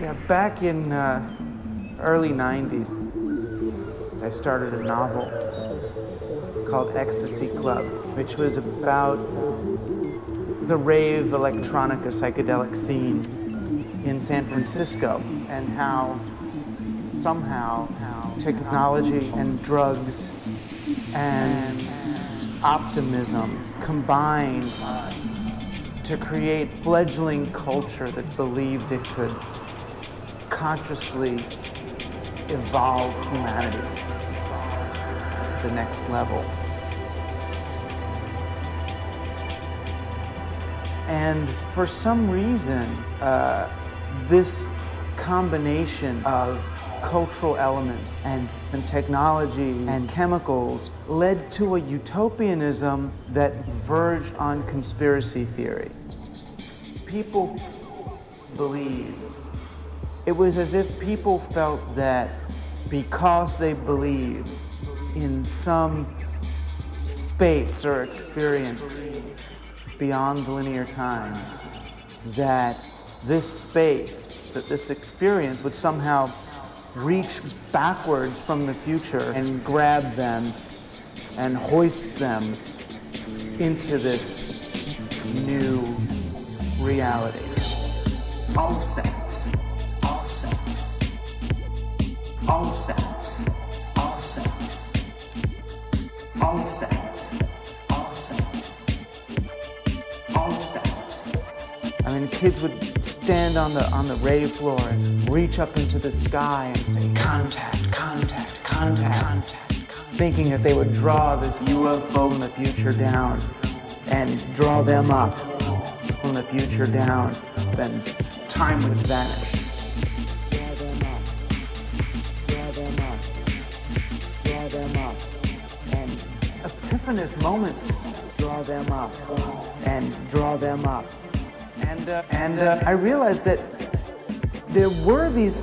Yeah, back in early 90s, I started a novel called Ecstasy Club, which was about the rave electronica psychedelic scene in San Francisco and how somehow technology and drugs and optimism combined to create fledgling culture that believed it could consciously evolve humanity to the next level. And for some reason, this combination of cultural elements and technology and chemicals led to a utopianism that verged on conspiracy theory. People believed. It was as if people felt that because they believed in some space or experience beyond linear time, that this space, that this experience would somehow reach backwards from the future and grab them and hoist them into this new reality. All set. All set. All set. All set. All set. All set. All set. I mean, kids would stand on the rave floor and reach up into the sky and say, contact, contact, contact, thinking that they would draw this UFO from the future down and draw them up from the future down, then time would vanish. Draw them up, draw them up, draw them up, and epiphanous moments, draw them up, and draw them up. And I realized that there were these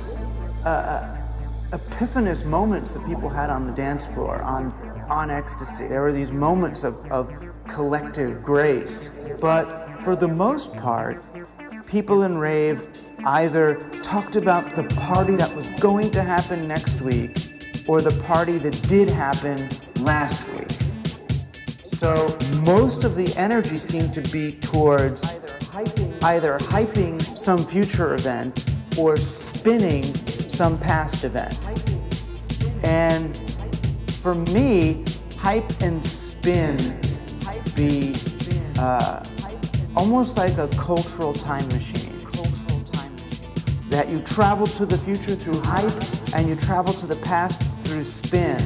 epiphanous moments that people had on the dance floor, on ecstasy. There were these moments of collective grace. But for the most part, people in rave either talked about the party that was going to happen next week or the party that did happen last week. So most of the energy seemed to be towards either hyping some future event or spinning some past event. And for me, hype and spin be almost like a cultural time machine. That you travel to the future through hype and you travel to the past through spin.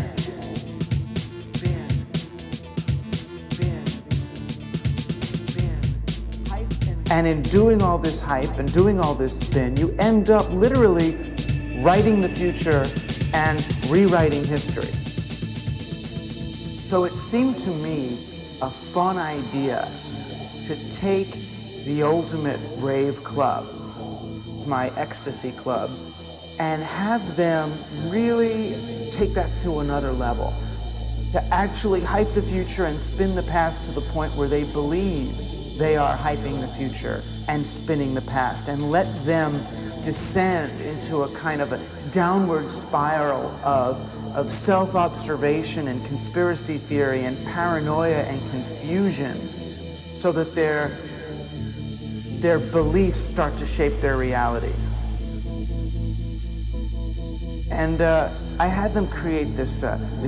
And in doing all this hype and doing all this spin, you end up literally writing the future and rewriting history. So it seemed to me a fun idea to take the ultimate rave club, my ecstasy club, and have them really take that to another level. To actually hype the future and spin the past to the point where they believe they are hyping the future and spinning the past, and let them descend into a kind of a downward spiral of self-observation and conspiracy theory and paranoia and confusion, so that their beliefs start to shape their reality. And I had them create this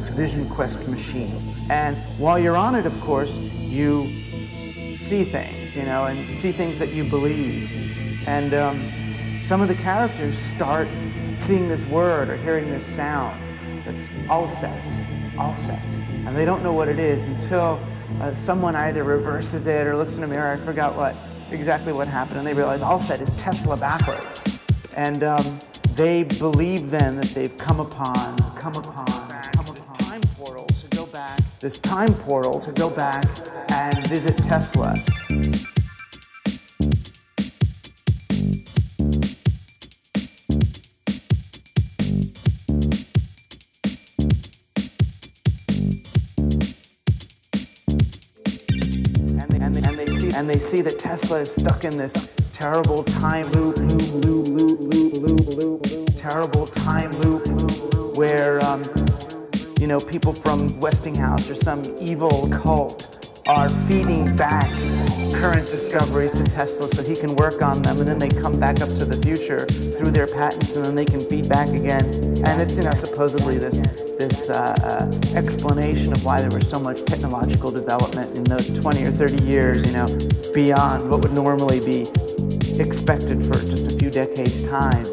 Vision Quest machine. And while you're on it, of course, you see things, and see things that you believe. And some of the characters start seeing this word or hearing this sound that's all set, and they don't know what it is until someone either reverses it or looks in a mirror. I forgot exactly what happened, and they realize all set is Tesla backwards. And they believe then that they've come upon this time portal to go back and visit Tesla. And they see that Tesla is stuck in this terrible time loop, terrible time loop where, you know, people from Westinghouse or some evil cult are feeding back current discoveries to Tesla so he can work on them, and then they come back up to the future through their patents, and then they can feed back again. And it's, you know, supposedly this explanation of why there was so much technological development in those 20 or 30 years, you know, beyond what would normally be expected for just a few decades' time.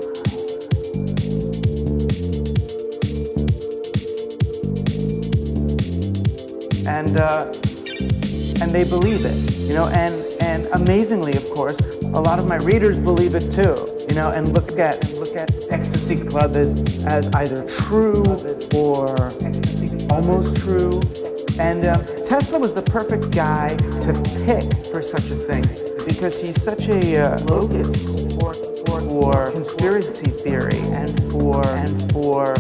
And they believe it, you know, and amazingly, of course, a lot of my readers believe it too, you know, and look at Ecstasy Club as either true or almost true. And Tesla was the perfect guy to pick for such a thing because he's such a locus for conspiracy theory and for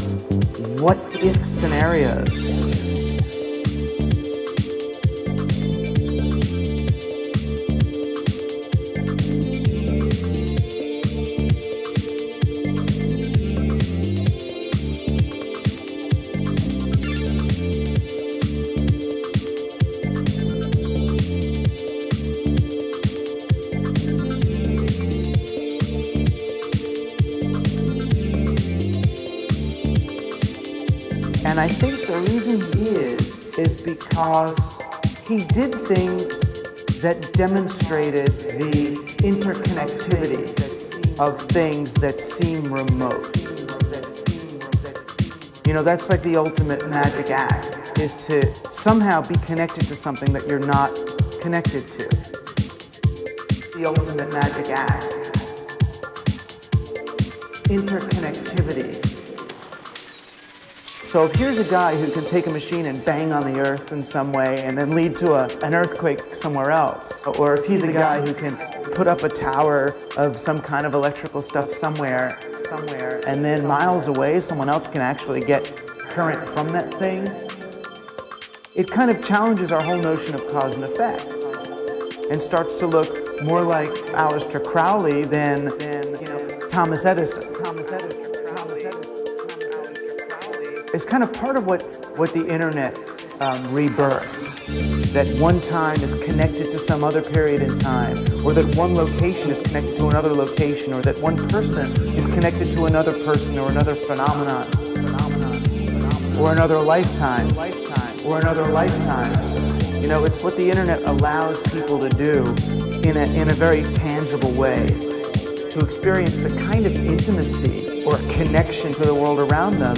what-if scenarios. And I think the reason he is because he did things that demonstrated the interconnectivity of things that seem remote. You know, that's like the ultimate magic act, is to somehow be connected to something that you're not connected to. The ultimate magic act. Interconnectivity. So if here's a guy who can take a machine and bang on the earth in some way and then lead to an earthquake somewhere else, or if he's a guy who can put up a tower of some kind of electrical stuff somewhere, and then miles away someone else can actually get current from that thing, it kind of challenges our whole notion of cause and effect and starts to look more like Aleister Crowley than you know, Thomas Edison. It's kind of part of what the internet rebirths. That one time is connected to some other period in time, or that one location is connected to another location, or that one person is connected to another person, or another phenomenon, or another lifetime, or another lifetime. You know, it's what the internet allows people to do in a very tangible way, to experience the kind of intimacy or connection to the world around them.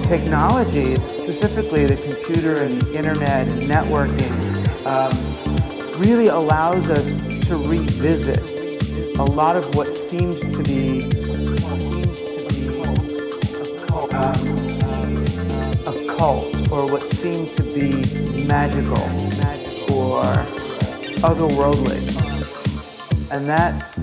Technology, specifically the computer and the internet and networking, really allows us to revisit a lot of what seems to be a cult, or what seemed to be magical or otherworldly. And that's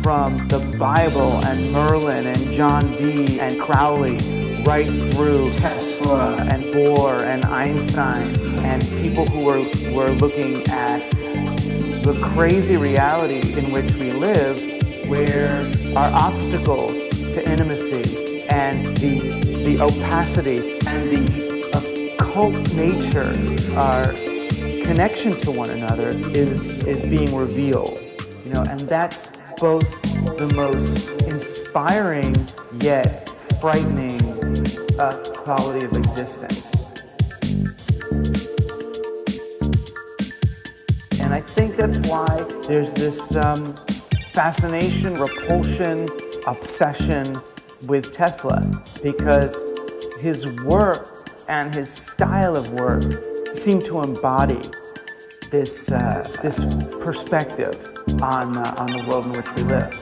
from the Bible and Merlin and John Dee and Crowley, right through Tesla and Bohr and Einstein and people who were looking at the crazy reality in which we live, where our obstacles to intimacy and the opacity and the occult nature, our connection to one another is being revealed. You know, and that's both the most inspiring yet frightening quality of existence. And I think that's why there's this fascination, repulsion, obsession with Tesla, because his work and his style of work seem to embody this perspective on the world in which we live.